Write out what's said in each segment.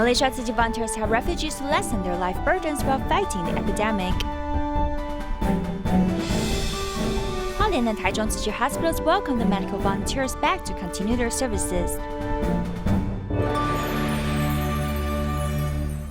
Malaysia Tzu Chi volunteers help refugees to lessen their life burdens while fighting the epidemic. 花莲 and Taichung Tzu Chi hospitals welcome the medical volunteers back to continue their services.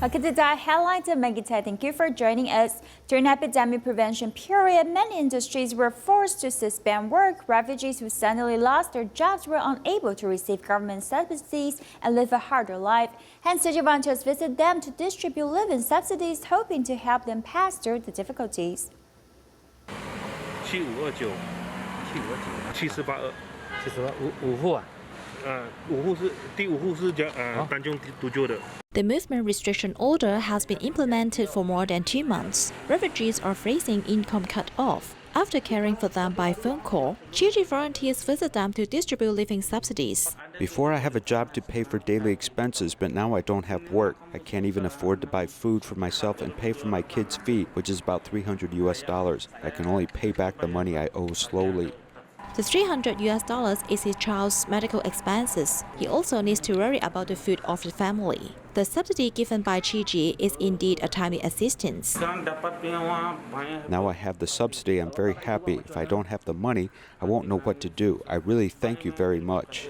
Welcome to the headlines of Megita. Thank you for joining us. During the epidemic prevention period, many industries were forced to suspend work. Refugees who suddenly lost their jobs were unable to receive government subsidies and live a harder life. Hence, Tzu Chi volunteers visit them to distribute living subsidies, hoping to help them pass through the difficulties. 7529 782 五户啊5户是第5户是单中独救的 The movement restriction order has been implemented for more than 2 months. Refugees are facing income cut-off. After caring for them by phone call, Tzu Chi volunteers visit them to distribute living subsidies. Before I have a job to pay for daily expenses, but now I don't have work. I can't even afford to buy food for myself and pay for my kids' fee, which is about $300. I can only pay back the money I owe slowly. The $300 is his child's medical expenses. He also needs to worry about the food of the family. The subsidy given by Tzu Chi is indeed a timely assistance. Now I have the subsidy, I'm very happy. If I don't have the money, I won't know what to do. I really thank you very much.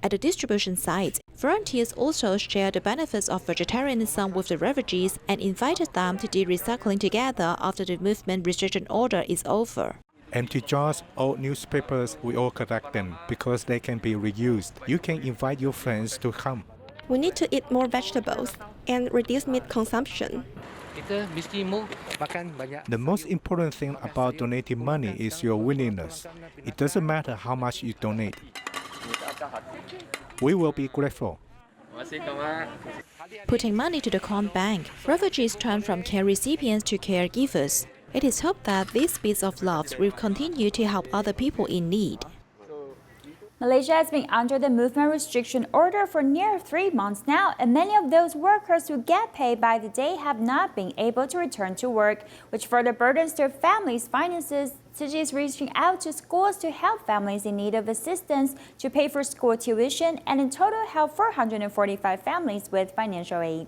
At the distribution site, volunteers also share the benefits of vegetarianism with the refugees and invited them to do recycling together after the movement restriction order is over. Empty jars, old newspapers, we all collect them because they can be reused. You can invite your friends to come. We need to eat more vegetables and reduce meat consumption. The most important thing about donating money is your willingness. It doesn't matter how much you donate. We will be grateful. Putting money to the corn bank, refugees turn from care recipients to caregivers. It is hoped that these bits of love will continue to help other people in need. Malaysia has been under the movement restriction order for near 3 months now, and many of those workers who get paid by the day have not been able to return to work, which further burdens their families' finances. Tzu Chi is reaching out to schools to help families in need of assistance to pay for school tuition, and in total help 445 families with financial aid.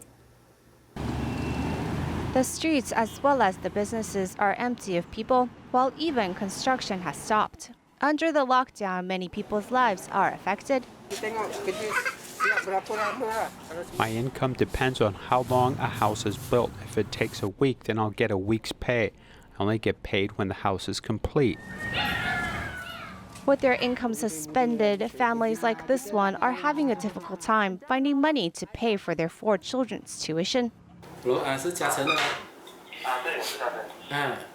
The streets as well as the businesses are empty of people, while even construction has stopped. Under the lockdown, many people's lives are affected. My income depends on how long a house is built. If it takes a week, then I'll get a week's pay. I only get paid when the house is complete. With their income suspended, families like this one are having a difficult time finding money to pay for their 4 children's tuition. 是嘉诚的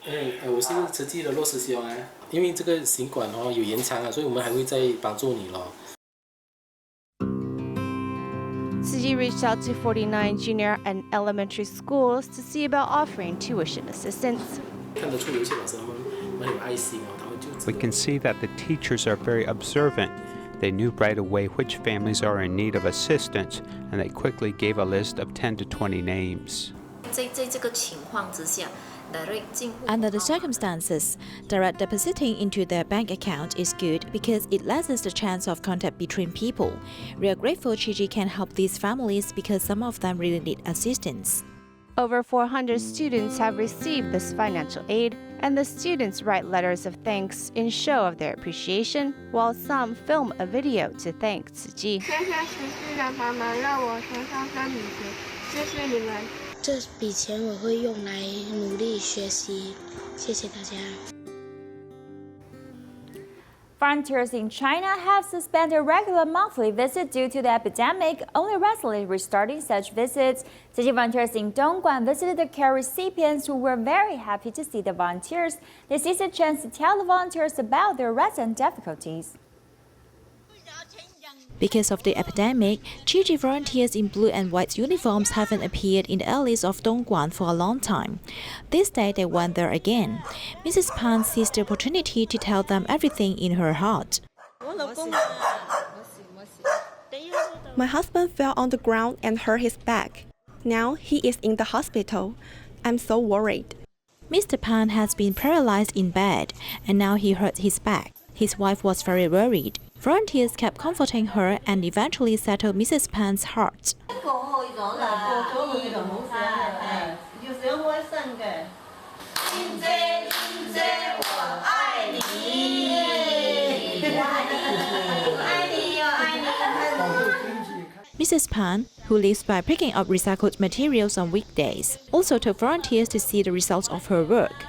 对，我是嘉诚。我是慈济的落实兄因为这个行管有延长所以我们还会再帮助你咯。Tzu Chi reached out to 49 junior and elementary schools to see about offering tuition assistance. 看得出有些老师他们蛮有爱心他们就 We can see that the teachers are very observant. They knew right away which families are in need of assistance, and they quickly gave a list of 10 to 20 names. Under the circumstances, direct depositing into their bank account is good because it lessens the chance of contact between people. We are grateful Tzu Chi can help these families because some of them really need assistance. Over 400 students have received this financial aid, and the students write letters of thanks in show of their appreciation, while some film a video to thank Tzu Chi. 谢谢持续的帮忙，让我从上升女学，谢谢你们。这笔钱我会用来努力学习，谢谢大家。Volunteers in China have suspended regular monthly visits due to the epidemic, only recently restarting such visits. Tzu Chi volunteers in Dongguan visited the care recipients who were very happy to see the volunteers. They seized a chance to tell the volunteers about their recent difficulties. Because of the epidemic, Tzu Chi volunteers in blue and white uniforms haven't appeared in the alleys of Dongguan for a long time. This day they went there again. Mrs. Pan seized the opportunity to tell them everything in her heart. My husband fell on the ground and hurt his back. Now he is in the hospital. I'm so worried. Mr. Pan has been paralyzed in bed, and now he hurt his back. His wife was very worried. Volunteers kept comforting her and eventually settled Mrs. Pan's heart. Mrs. Pan, who lives by picking up recycled materials on weekdays, also took volunteers to see the results of her work.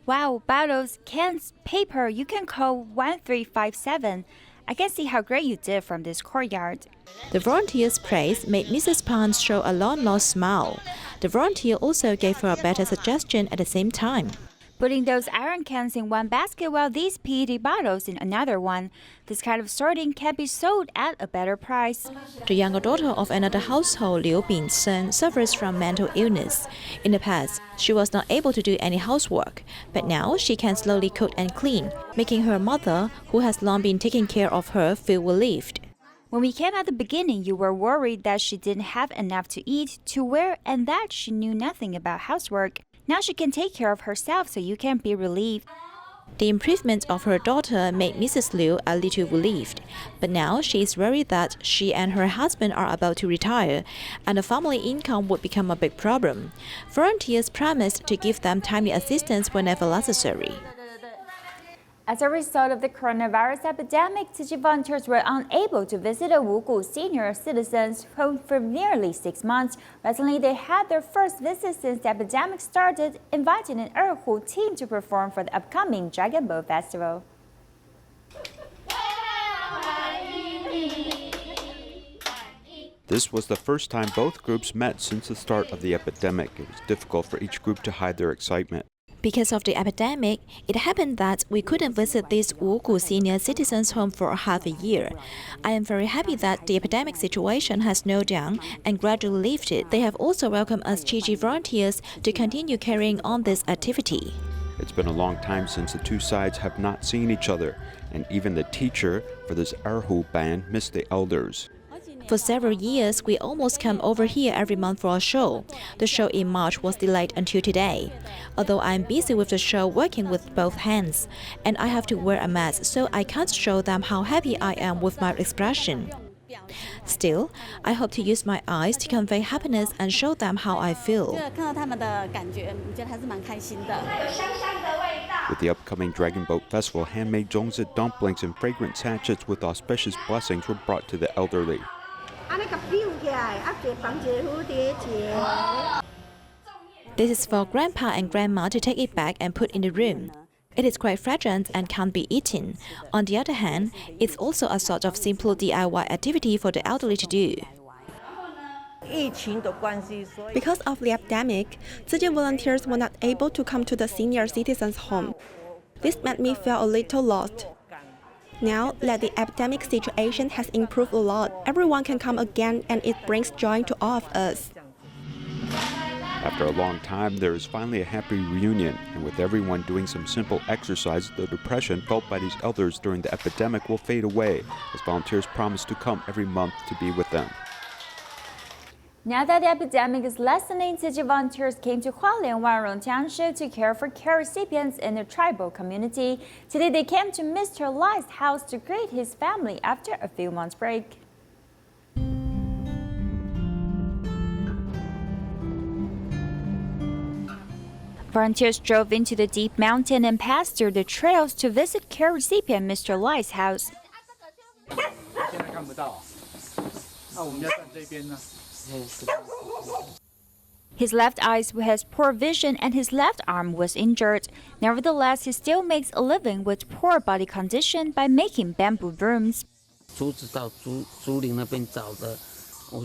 Wow, bottles, cans, paper, you can call 1357. I can see how great you did from this courtyard. The volunteer's praise made Mrs. Pan show a long-lost smile. The volunteer also gave her a better suggestion at the same time. Putting those iron cans in one basket while these PET bottles in another one. This kind of sorting can be sold at a better price. The younger daughter of another household, Liu Bingsen, suffers from mental illness. In the past, she was not able to do any housework, but now she can slowly cook and clean, making her mother, who has long been taking care of her, feel relieved. When we came at the beginning, you were worried that she didn't have enough to eat, to wear, and that she knew nothing about housework. Now she can take care of herself, so you can be relieved. The improvement of her daughter made Mrs. Liu a little relieved, but now she is worried that she and her husband are about to retire, and the family income would become a big problem. Volunteers promised to give them timely assistance whenever necessary. As a result of the coronavirus epidemic, Tzu Chi volunteers were unable to visit a Wugu senior citizens' home for nearly 6 months. Recently, they had their first visit since the epidemic started, inviting an Erhu team to perform for the upcoming Dragon Boat Festival. This was the first time both groups met since the start of the epidemic. It was difficult for each group to hide their excitement. Because of the epidemic, it happened that we couldn't visit this Wugu senior citizens' home for half a year. I am very happy that the epidemic situation has slowed down and gradually lifted. They have also welcomed us Tzu Chi volunteers to continue carrying on this activity. It's been a long time since the two sides have not seen each other, and even the teacher for this Erhu band missed the elders. For several years, we almost come over here every month for a show. The show in March was delayed until today. Although I'm busy with the show working with both hands, and I have to wear a mask, so I can't show them how happy I am with my expression. Still, I hope to use my eyes to convey happiness and show them how I feel. With the upcoming Dragon Boat Festival, handmade zongzi dumplings and fragrant sachets with auspicious blessings were brought to the elderly. This is for Grandpa and Grandma to take it back and put in the room. It is quite fragrant and can't be eaten. On the other hand, it's also a sort of simple DIY activity for the elderly to do. Because of the epidemic, Tzu Chi volunteers were not able to come to the senior citizens' home. This made me feel a little lost. Now that the epidemic situation has improved a lot, everyone can come again, and it brings joy to all of us. After a long time, there is finally a happy reunion, and with everyone doing some simple exercise, the depression felt by these elders during the epidemic will fade away, as volunteers promise to come every month to be with them. Now that the epidemic is lessening, Tzu Chi volunteers came to Hualien, Wanrong Township to care for care recipients in the tribal community. Today they came to Mr. Lai's house to greet his family after a few months break. Volunteers drove into the deep mountain and passed through the trails to visit care recipient Mr. Lai's house. His left eye has poor vision and his left arm was injured. Nevertheless, he still makes a living with poor body condition by making bamboo brooms.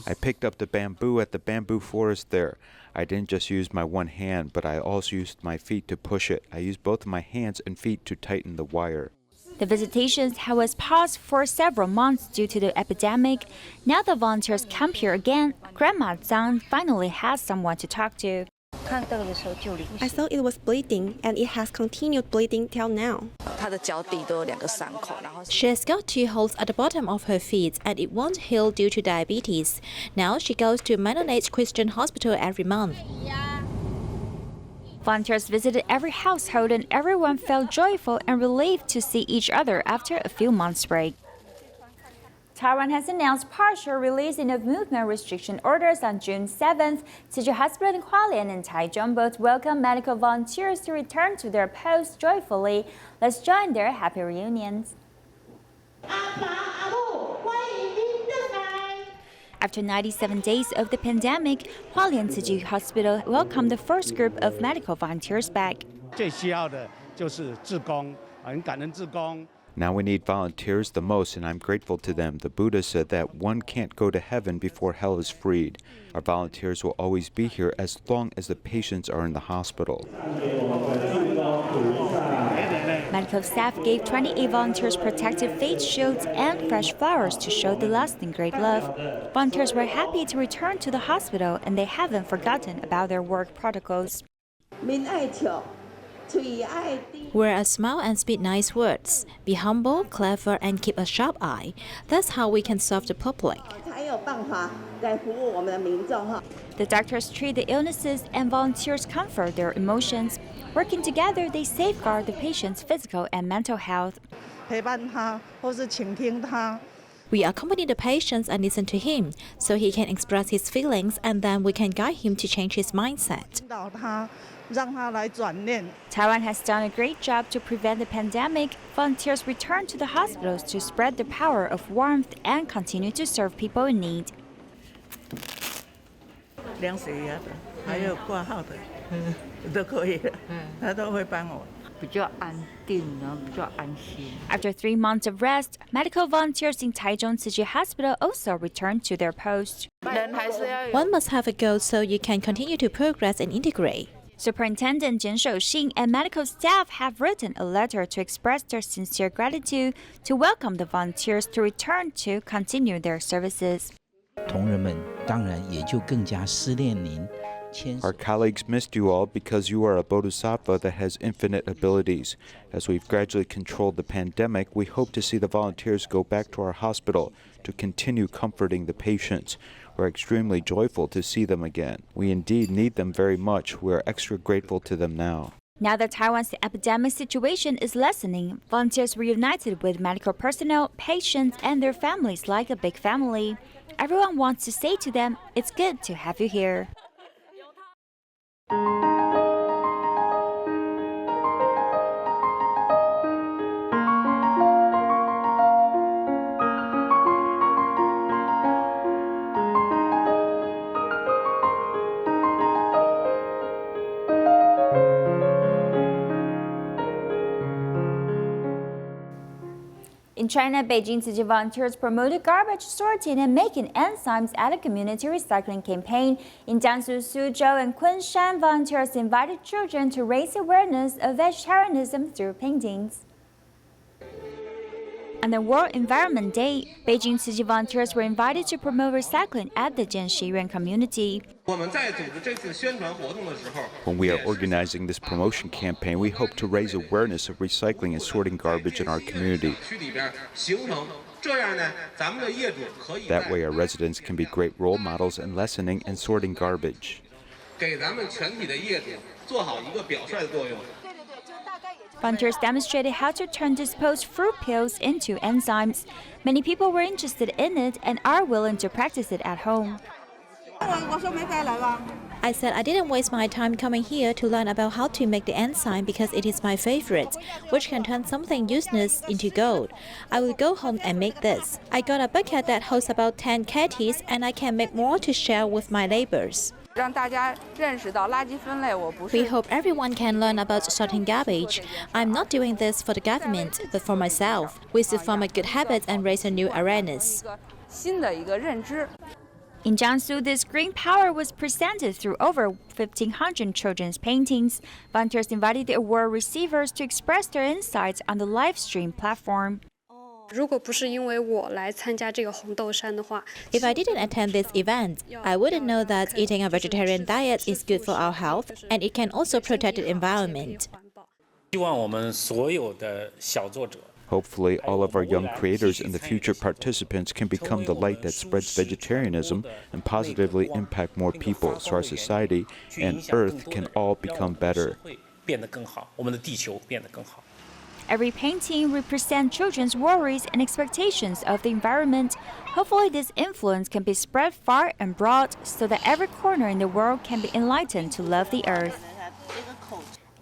I picked up the bamboo at the bamboo forest there. I didn't just use my one hand, but I also used my feet to push it. I used both my hands and feet to tighten the wire. The visitations was paused for several months due to the epidemic. Now the volunteers come here again. Grandma Zhang finally has someone to talk to. I saw it was bleeding, and it has continued bleeding till now. She has got 2 holes at the bottom of her feet, and it won't heal due to diabetes. Now she goes to Mennonite Christian Hospital every month. Volunteers visited every household and everyone felt joyful and relieved to see each other after a few months' break. Taiwan has announced partial releasing of movement restriction orders on June 7th. Tzu Chi Hospital in Hualien and Taichung both welcome medical volunteers to return to their posts joyfully. Let's join their happy reunions. After 97 days of the pandemic, Hualien Tzu Chi Hospital welcomed the first group of medical volunteers back. Now we need volunteers the most, and I'm grateful to them. The Buddha said that one can't go to heaven before hell is freed. Our volunteers will always be here as long as the patients are in the hospital. Medical staff gave 28 volunteers protective face shields and fresh flowers to show the lasting great love. Volunteers were happy to return to the hospital, and they haven't forgotten about their work protocols. Wear a smile and speak nice words. Be humble, clever, and keep a sharp eye. That's how we can serve the public. The doctors treat the illnesses and volunteers comfort their emotions. Working together, they safeguard the patient's physical and mental health. We accompany the patients and listen to him so he can express his feelings, and then we can guide him to change his mindset. Taiwan has done a great job to prevent the pandemic. Volunteers return to the hospitals to spread the power of warmth and continue to serve people in need. After 3 months of rest, medical volunteers in Taichung Tzu Chi Hospital also returned to their posts. One must have a goal so you can continue to progress and integrate. Superintendent Jian Shouxing and medical staff have written a letter to express their sincere gratitude to welcome the volunteers to return to continue their services. Our colleagues missed you all because you are a bodhisattva that has infinite abilities. As we've gradually controlled the pandemic, we hope to see the volunteers go back to our hospital to continue comforting the patients. We're extremely joyful to see them again. We indeed need them very much. We are extra grateful to them now. Now that Taiwan's epidemic situation is lessening, volunteers reunited with medical personnel, patients, and their families like a big family. Everyone wants to say to them, "It's good to have you here." In China, Beijing Tzu Chi volunteers promoted garbage sorting and making enzymes at a community recycling campaign. In Jiangsu, Suzhou, and Kunshan, volunteers invited children to raise awareness of vegetarianism through paintings. On the World Environment Day, Beijing Tzu Chi volunteers were invited to promote recycling at the Jianxiyuan community. When we are organizing this promotion campaign, we hope to raise awareness of recycling and sorting garbage in our community. That way, our residents can be great role models in lessening and sorting garbage. Volunteers demonstrated how to turn disposed fruit peels into enzymes. Many people were interested in it and are willing to practice it at home. I said I didn't waste my time coming here to learn about how to make the enzyme because it is my favorite, which can turn something useless into gold. I will go home and make this. I got a bucket that holds about 10 kgs and I can make more to share with my neighbors. We hope everyone can learn about sorting garbage. I'm not doing this for the government, but for myself. We should form a good habit and raise a new awareness. In Jiangsu, this green power was presented through over 1,500 children's paintings. Volunteers invited the award receivers to express their insights on the live stream platform. If I didn't attend this event, I wouldn't know that eating a vegetarian diet is good for our health and it can also protect the environment. Hopefully, all of our young creators and the future participants can become the light that spreads vegetarianism and positively impact more people, so our society and Earth can all become better. Every painting represents children's worries and expectations of the environment. Hopefully, this influence can be spread far and broad so that every corner in the world can be enlightened to love the earth.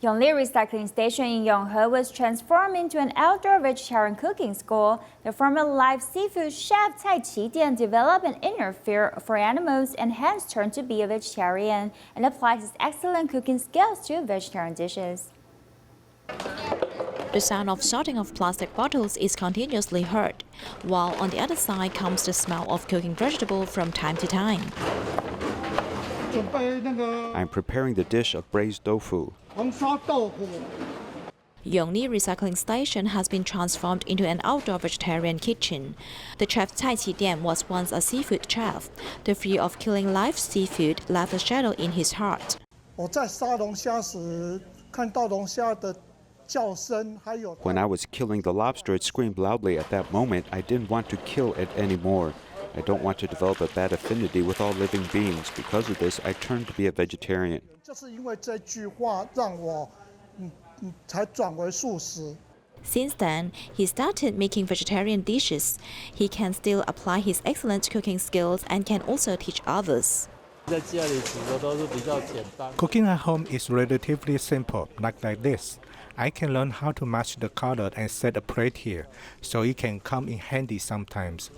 Yongli Recycling Station in Yonghe was transformed into an outdoor vegetarian cooking school. The former live seafood chef Tzu Chi developed an inner fear for animals and hence turned to be a vegetarian and applied his excellent cooking skills to vegetarian dishes. The sound of sorting of plastic bottles is continuously heard, while on the other side comes the smell of cooking vegetable from time to time. I'm preparing the dish of braised tofu. Yongli Recycling Station has been transformed into an outdoor vegetarian kitchen. The chef Cai Qidian was once a seafood chef. The fear of killing live seafood left a shadow in his heart. When I was killing the lobster, it screamed loudly at that moment. I didn't want to kill it anymore. I don't want to develop a bad affinity with all living beings. Because of this, I turned to be a vegetarian. Since then, he started making vegetarian dishes. He can still apply his excellent cooking skills and can also teach others. Cooking at home is relatively simple, like this. I can learn how to match the color and set a plate here, so it can come in handy sometimes.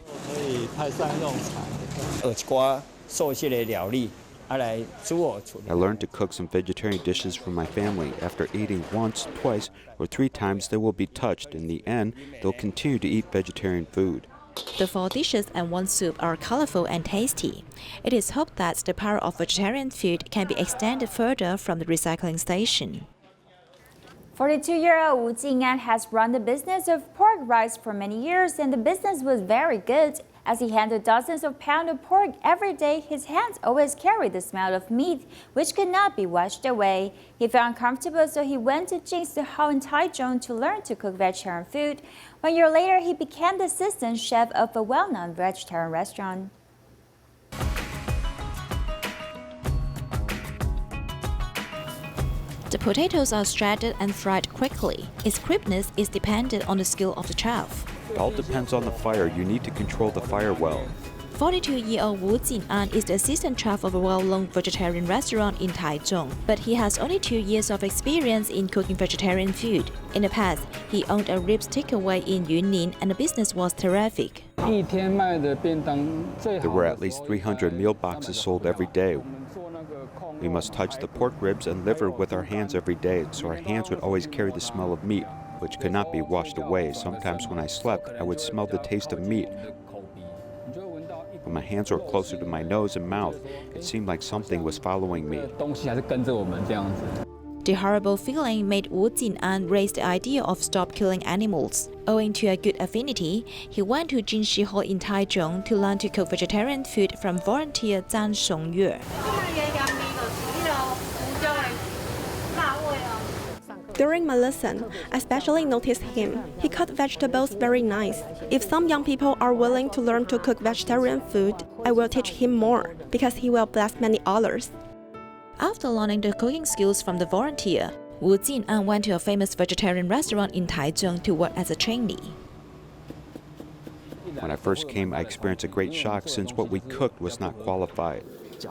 I learned to cook some vegetarian dishes for my family. After eating once, twice, or 3 times, they will be touched. In the end, they'll continue to eat vegetarian food. The 4 dishes and 1 soup are colorful and tasty. It is hoped that the power of vegetarian food can be extended further from the recycling station. 42-year-old Wu Jing'an has run the business of pork rice for many years, and the business was very good. As he handled dozens of pounds of pork every day, his hands always carried the smell of meat, which could not be washed away. He felt uncomfortable, so he went to Jingsihao in Taichung to learn to cook vegetarian food. 1 year later, he became the assistant chef of a well-known vegetarian restaurant. The potatoes are shredded and fried quickly. Its crispness is dependent on the skill of the chef. It all depends on the fire. You need to control the fire well. 42-year-old Wu Jing'an is the assistant chef of a well-known vegetarian restaurant in Taichung, but he has only 2 years of experience in cooking vegetarian food. In the past, he owned a ribs takeaway in Yunnan, and the business was terrific. There were at least 300 meal boxes sold every day. We must touch the pork ribs and liver with our hands every day, so our hands would always carry the smell of meat, which could not be washed away. Sometimes when I slept, I would smell the taste of meat. When my hands were closer to my nose and mouth, it seemed like something was following me. The horrible feeling made Wu Jing'an raise the idea of stop killing animals. Owing to a good affinity, he went to Jingsihao in Taichung to learn to cook vegetarian food from volunteer Zhang Songyue. During my lesson, I especially noticed him. He cut vegetables very nice. If some young people are willing to learn to cook vegetarian food, I will teach him more, because he will bless many others. After learning the cooking skills from the volunteer, Wu Jing'an went to a famous vegetarian restaurant in Taichung to work as a trainee. When I first came, I experienced a great shock since what we cooked was not qualified.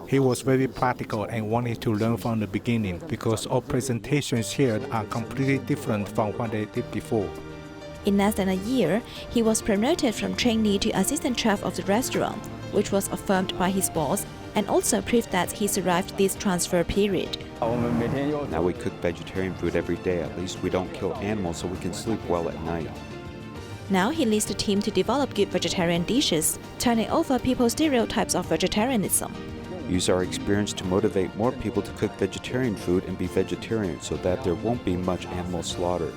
He was very practical and wanted to learn from the beginning because all presentations here are completely different from what they did before. In less than a year, he was promoted from trainee to assistant chef of the restaurant, which was affirmed by his boss and also proved that he survived this transfer period. Now we cook vegetarian food every day. At least we don't kill animals so we can sleep well at night. Now he leads the team to develop good vegetarian dishes, turning over people's stereotypes of vegetarianism. Use our experience to motivate more people to cook vegetarian food and be vegetarian so that there won't be much animal slaughter.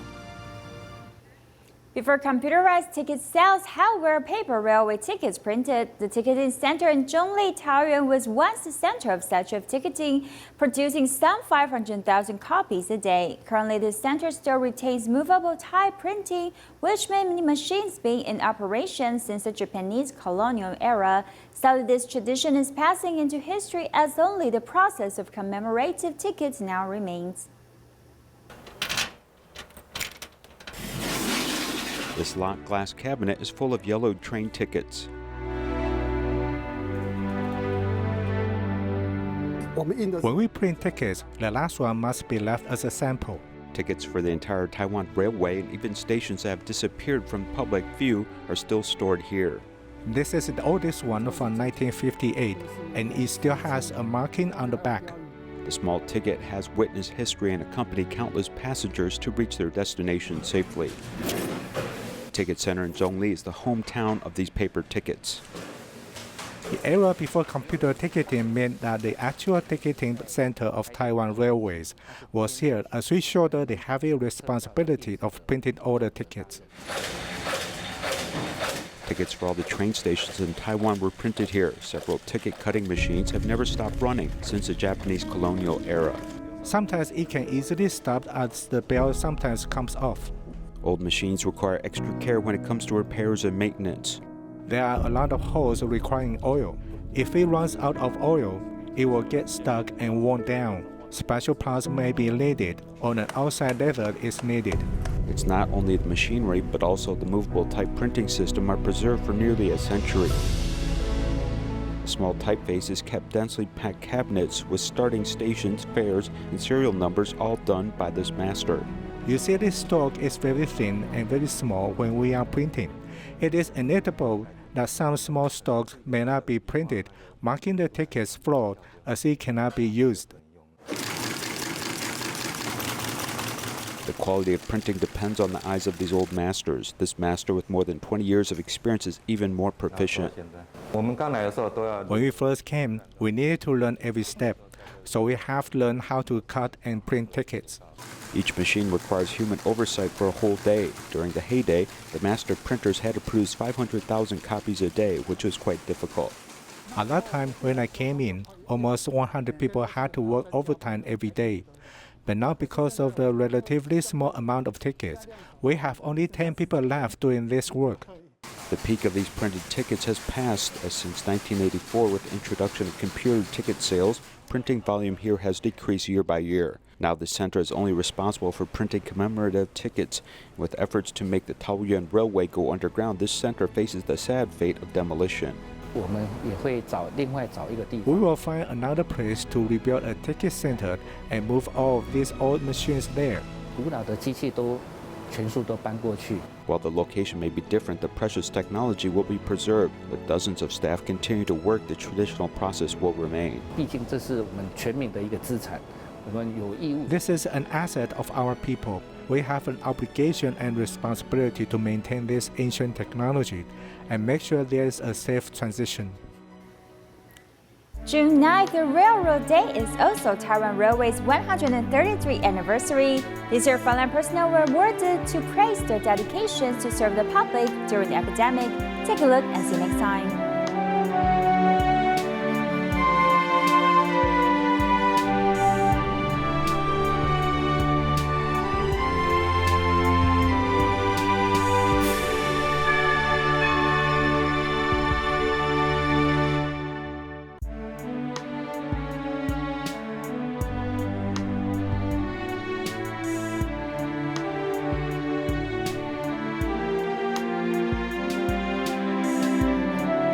Before computerized ticket sales hardware paper railway tickets printed, the ticketing center in Zhongli, Taoyuan was once the center of such ticketing, producing some 500,000 copies a day. Currently, the center still retains movable type printing, which many machines being in operation since the Japanese colonial era. Sadly, this tradition is passing into history as only the process of commemorative tickets now remains. This locked glass cabinet is full of yellowed train tickets. When we print tickets, the last one must be left as a sample. Tickets for the entire Taiwan Railway and even stations that have disappeared from public view are still stored here. This is the oldest one from 1958, and it still has a marking on the back. The small ticket has witnessed history and accompanied countless passengers to reach their destination safely. The ticket center in Zhongli is the hometown of these paper tickets. The era before computer ticketing meant that the actual ticketing center of Taiwan Railways was here, as we shouldered the heavy responsibility of printing all the tickets. Tickets for all the train stations in Taiwan were printed here. Several ticket cutting machines have never stopped running since the Japanese colonial era. Sometimes it can easily stop as the bell sometimes comes off. Old machines require extra care when it comes to repairs and maintenance. There are a lot of holes requiring oil. If it runs out of oil, it will get stuck and worn down. Special parts may be needed, or an outside leather is needed. It's not only the machinery, but also the movable type printing system are preserved for nearly a century. The small typefaces kept densely packed cabinets with starting stations, fares, and serial numbers all done by this master. You see, this stalk is very thin and very small when we are printing. It is inevitable that some small stalks may not be printed, marking the tickets flawed as it cannot be used. The quality of printing depends on the eyes of these old masters. This master with more than 20 years of experience is even more proficient. When we first came, we needed to learn every step, so we have to learn how to cut and print tickets. Each machine requires human oversight for a whole day. During the heyday, the master printers had to produce 500,000 copies a day, which was quite difficult. At that time, when I came in, almost 100 people had to work overtime every day. But now, because of the relatively small amount of tickets, we have only 10 people left doing this work. The peak of these printed tickets has passed, as since 1984, with the introduction of computer ticket sales, printing volume here has decreased year by year. Now the center is only responsible for printing commemorative tickets. With efforts to make the Taoyuan Railway go underground, this center faces the sad fate of demolition. We will find another place to rebuild a ticket center and move all of these old machines there. While the location may be different, the precious technology will be preserved. With dozens of staff continue to work, the traditional process will remain. This is an asset of our people. We have an obligation and responsibility to maintain this ancient technology and make sure there is a safe transition. June 9th, the Railroad Day, is also Taiwan Railway's 133th anniversary. This year, frontline personnel were awarded to praise their dedication to serve the public during the epidemic. Take a look and see you next time.